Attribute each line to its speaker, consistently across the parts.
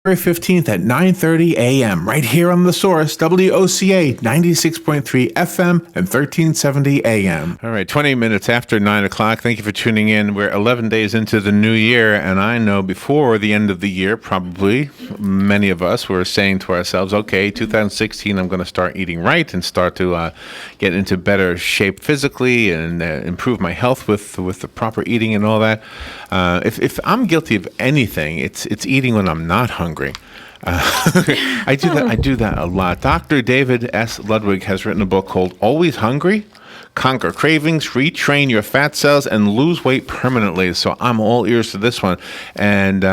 Speaker 1: February 15th at 9:30 a.m. right here on The Source, WOCA 96.3 FM and 1370 AM. All right, 20 minutes after 9 o'clock. Thank you for tuning in. We're 11 days into the new year, and I know before the end of the year, probably many of us were saying to ourselves, okay, 2016, I'm going to start eating right and start to get into better shape physically and improve my health with the proper eating and all that. If I'm guilty of anything, it's eating when I'm not hungry. I do that a lot. Dr. David S. Ludwig has written a book called Always Hungry? Conquer Cravings, Retrain Your Fat Cells, and Lose Weight Permanently. So I'm all ears to this one. And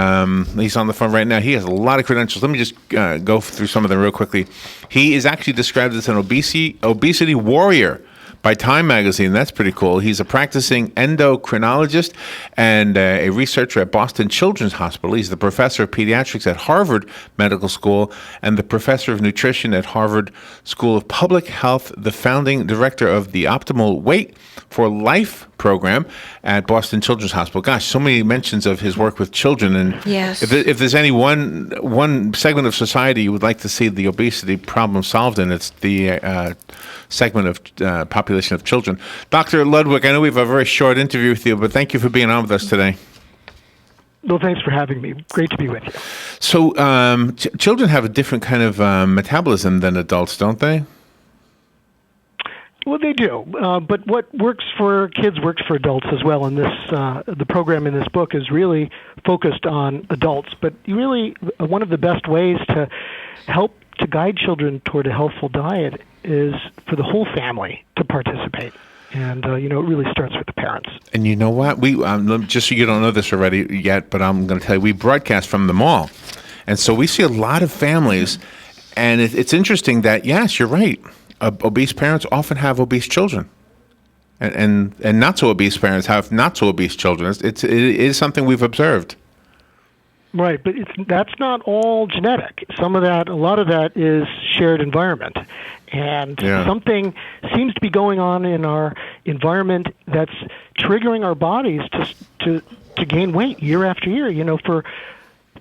Speaker 1: he's on the phone right now. He has a lot of credentials. Let me just go through some of them real quickly. He is actually described as an obesity warrior by Time Magazine. That's pretty cool. He's a practicing endocrinologist and a researcher at Boston Children's Hospital. He's the professor of pediatrics at Harvard Medical School and the professor of nutrition at Harvard School of Public Health, the founding director of the Optimal Weight for Life program at Boston Children's Hospital. Gosh, so many mentions of his work with children. And
Speaker 2: yes.
Speaker 1: if there's any one segment of society you would like to see the obesity problem solved in, it's the segment of population of children. Dr. Ludwig, I know we have a very short interview with you, but thank you for being on with us today.
Speaker 3: Well, thanks for having me. Great to be with you.
Speaker 1: So children have a different kind of metabolism than adults, don't they?
Speaker 3: Well, they do, but what works for kids works for adults as well. And this, the program in this book is really focused on adults. But really, one of the best ways to help to guide children toward a healthful diet is for the whole family to participate. And, it really starts with the parents.
Speaker 1: And you know what? We just so you don't know this already yet, but I'm going to tell you, we broadcast from the mall. And so we see a lot of families. And it's interesting that, yes, you're right. Obese parents often have obese children. And not so obese parents have not so obese children. It is something we've observed.
Speaker 3: Right, but that's not all genetic. A lot of that is shared environment. And something seems to be going on in our environment that's triggering our bodies to gain weight year after year. For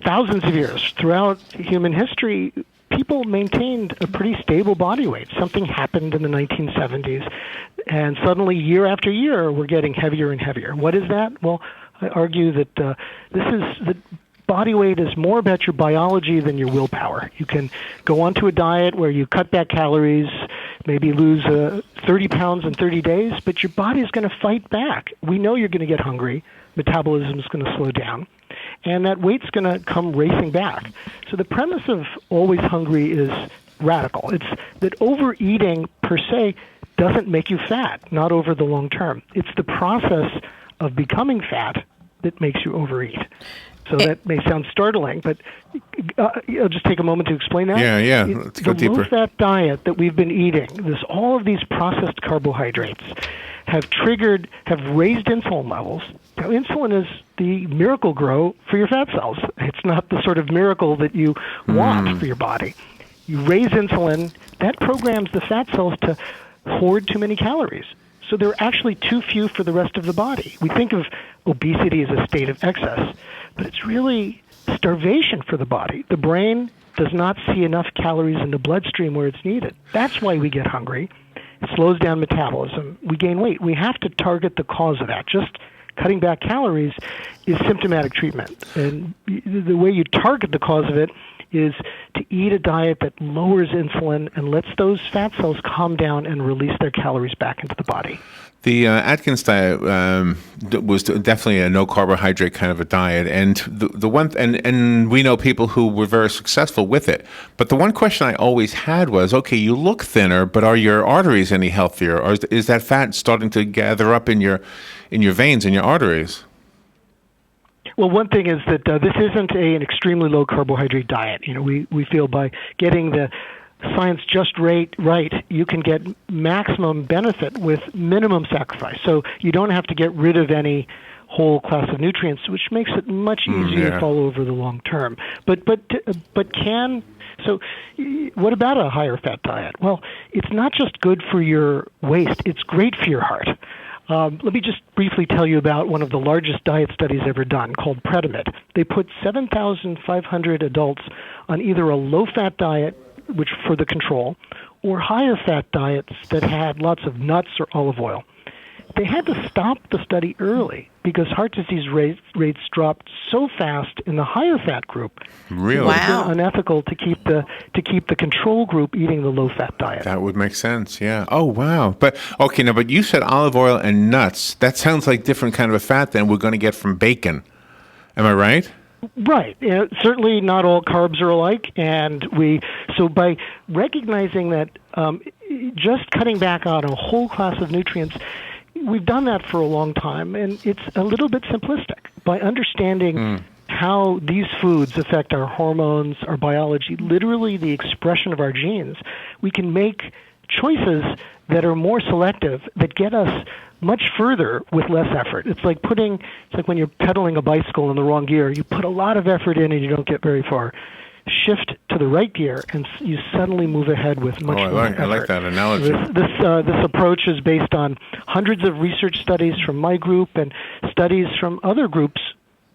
Speaker 3: thousands of years throughout human history, people maintained a pretty stable body weight. Something happened in the 1970s, and suddenly year after year, we're getting heavier and heavier. What is that? Well, I argue that that body weight is more about your biology than your willpower. You can go onto a diet where you cut back calories, maybe lose 30 pounds in 30 days, but your body is going to fight back. We know you're going to get hungry. Metabolism is going to slow down, and that weight's going to come racing back. So the premise of Always Hungry is radical. It's that overeating per se doesn't make you fat, not over the long term. It's the process of becoming fat that makes you overeat. So that may sound startling, but I'll just take a moment to explain that.
Speaker 1: Yeah. Let's go deeper.
Speaker 3: The low-fat diet that we've been eating, all of these processed carbohydrates, have raised insulin levels. Now, insulin is the miracle grow for your fat cells. It's not the sort of miracle that you want for your body. You raise insulin, that programs the fat cells to hoard too many calories. So they're actually too few for the rest of the body. We think of obesity as a state of excess, but it's really starvation for the body. The brain does not see enough calories in the bloodstream where it's needed. That's why we get hungry. It slows down metabolism. We gain weight. We have to target the cause of that. Just cutting back calories is symptomatic treatment. And the way you target the cause of it is to eat a diet that lowers insulin and lets those fat cells calm down and release their calories back into the body.
Speaker 1: The Atkins diet was definitely a no carbohydrate kind of a diet, and the one and we know people who were very successful with it. But the one question I always had was, okay, you look thinner, but are your arteries any healthier, or is that fat starting to gather up in your veins and your arteries?
Speaker 3: Well, one thing is that this isn't an extremely low carbohydrate diet. We feel by getting the science just right, you can get maximum benefit with minimum sacrifice. So you don't have to get rid of any whole class of nutrients, which makes it much easier to follow over the long term. So what about a higher fat diet? Well, it's not just good for your waist, it's great for your heart. Let me just briefly tell you about one of the largest diet studies ever done called Predamid. They put 7,500 adults on either a low-fat diet, which for the control, or higher-fat diets that had lots of nuts or olive oil. They had to stop the study early because heart disease rates dropped so fast in the higher fat group.
Speaker 1: Really?
Speaker 3: It would have been unethical to keep the control group eating the low fat diet.
Speaker 1: That would make sense. Yeah. Oh wow. But you said olive oil and nuts. That sounds like different kind of a fat than we're going to get from bacon. Am I right?
Speaker 3: Right. Certainly not all carbs are alike, and so by recognizing that just cutting back on a whole class of nutrients, we've done that for a long time, and it's a little bit simplistic. By understanding how these foods affect our hormones, our biology, literally the expression of our genes, we can make choices that are more selective, that get us much further with less effort. It's like when you're pedaling a bicycle in the wrong gear. You put a lot of effort in and you don't get very far. Shift to the right gear, and you suddenly move ahead with much more effort.
Speaker 1: I like that analogy.
Speaker 3: This approach is based on hundreds of research studies from my group and studies from other groups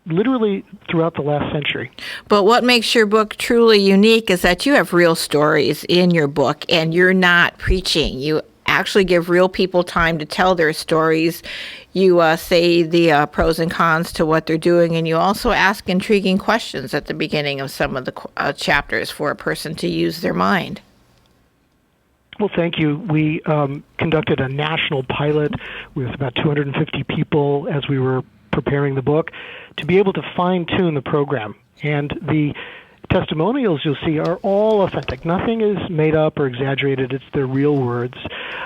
Speaker 3: literally throughout the last century.
Speaker 2: But what makes your book truly unique is that you have real stories in your book, and you're not preaching. You actually give real people time to tell their stories. You say the pros and cons to what they're doing, and you also ask intriguing questions at the beginning of some of the chapters for a person to use their mind.
Speaker 3: Well, thank you. We conducted a national pilot with about 250 people as we were preparing the book to be able to fine-tune the program. And the testimonials you'll see are all authentic. Nothing is made up or exaggerated. It's their real words.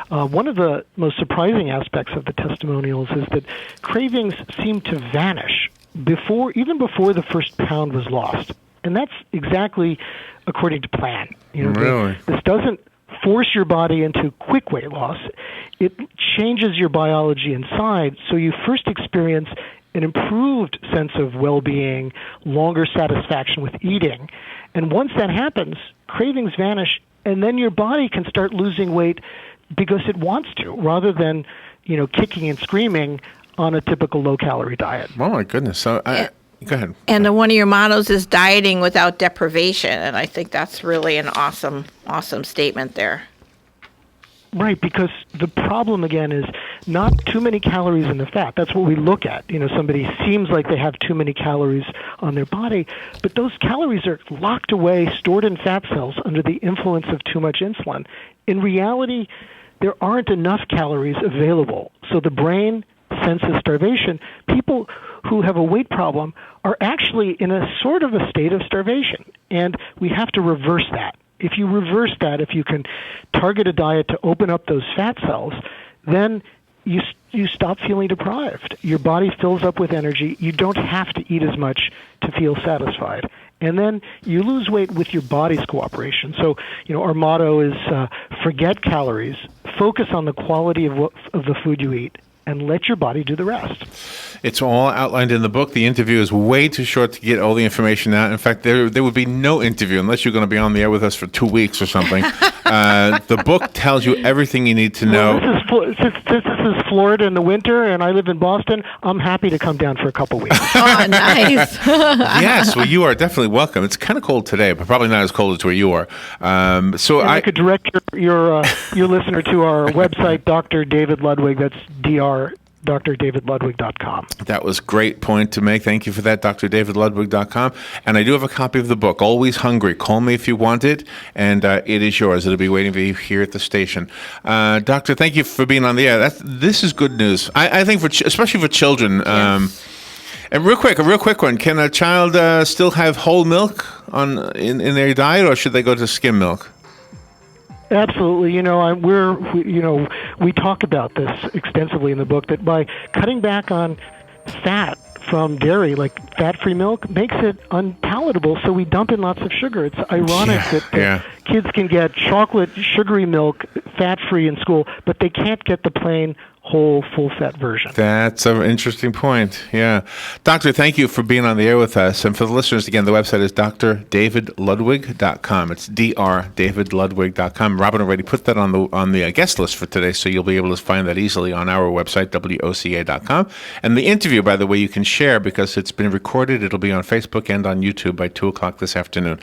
Speaker 3: One of the most surprising aspects of the testimonials is that cravings seem to vanish even before the first pound was lost. And that's exactly according to plan.
Speaker 1: Really?
Speaker 3: This doesn't force your body into quick weight loss. It changes your biology inside, so you first experience an improved sense of well-being, longer satisfaction with eating. And once that happens, cravings vanish, and then your body can start losing weight because it wants to, rather than, kicking and screaming on a typical low-calorie diet.
Speaker 1: Oh, my goodness. So, go ahead.
Speaker 2: And one of your mottos is dieting without deprivation, and I think that's really an awesome statement there.
Speaker 3: Right, because the problem, again, is not too many calories in the fat. That's what we look at. Somebody seems like they have too many calories on their body, but those calories are locked away, stored in fat cells under the influence of too much insulin. In reality, there aren't enough calories available. So the brain senses starvation. People who have a weight problem are actually in a sort of a state of starvation, and we have to reverse that. If you reverse that, if you can target a diet to open up those fat cells, then you stop feeling deprived. Your body fills up with energy. You don't have to eat as much to feel satisfied. And then you lose weight with your body's cooperation. So, our motto is forget calories, focus on the quality of the food you eat, and let your body do the rest.
Speaker 1: It's all outlined in the book. The interview is way too short to get all the information out. In fact, there would be no interview unless you're going to be on the air with us for 2 weeks or something. The book tells you everything you need to know.
Speaker 3: Well, since this is Florida in the winter and I live in Boston, I'm happy to come down for a couple weeks.
Speaker 2: Oh, nice.
Speaker 1: Yes, well, you are definitely welcome. It's kind of cold today, but probably not as cold as where you are.
Speaker 3: I could direct your listener to our website, Dr. David Ludwig. That's drdavidludwig.com.
Speaker 1: That was a great point to make. Thank you for that, drdavidludwig.com. And I do have a copy of the book, Always Hungry. Call me if you want it, and it is yours. It'll be waiting for you here at the station. Doctor, thank you for being on the air. This is good news. I think, especially for children.
Speaker 2: Yes.
Speaker 1: And a real quick one. Can a child still have whole milk in their diet, or should they go to skim milk?
Speaker 3: Absolutely. We talk about this extensively in the book, that by cutting back on fat from dairy, like fat-free milk, makes it unpalatable, so we dump in lots of sugar. It's ironic that kids can get chocolate, sugary milk, fat-free in school, but they can't get the plain whole full-fat version.
Speaker 1: That's an interesting point. Yeah. Doctor, thank you for being on the air with us. And for the listeners, again, the website is drdavidludwig.com. It's drdavidludwig.com. Robin already put that on the guest list for today, so you'll be able to find that easily on our website, WOCA.com. And the interview, by the way, you can share because it's been recorded. It'll be on Facebook and on YouTube by 2 o'clock this afternoon.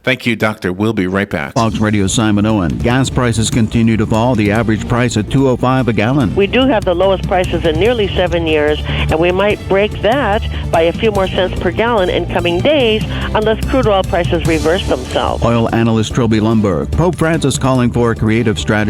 Speaker 1: Thank you, Doctor. We'll be right back.
Speaker 4: Fox Radio, Simon Owen. Gas prices continue to fall. The average price at $2.05 a gallon.
Speaker 5: We do have the lowest prices in nearly 7 years, and we might break that by a few more cents per gallon in coming days unless crude oil prices reverse themselves.
Speaker 4: Oil analyst Trilby Lumberg. Pope Francis calling for a creative strategy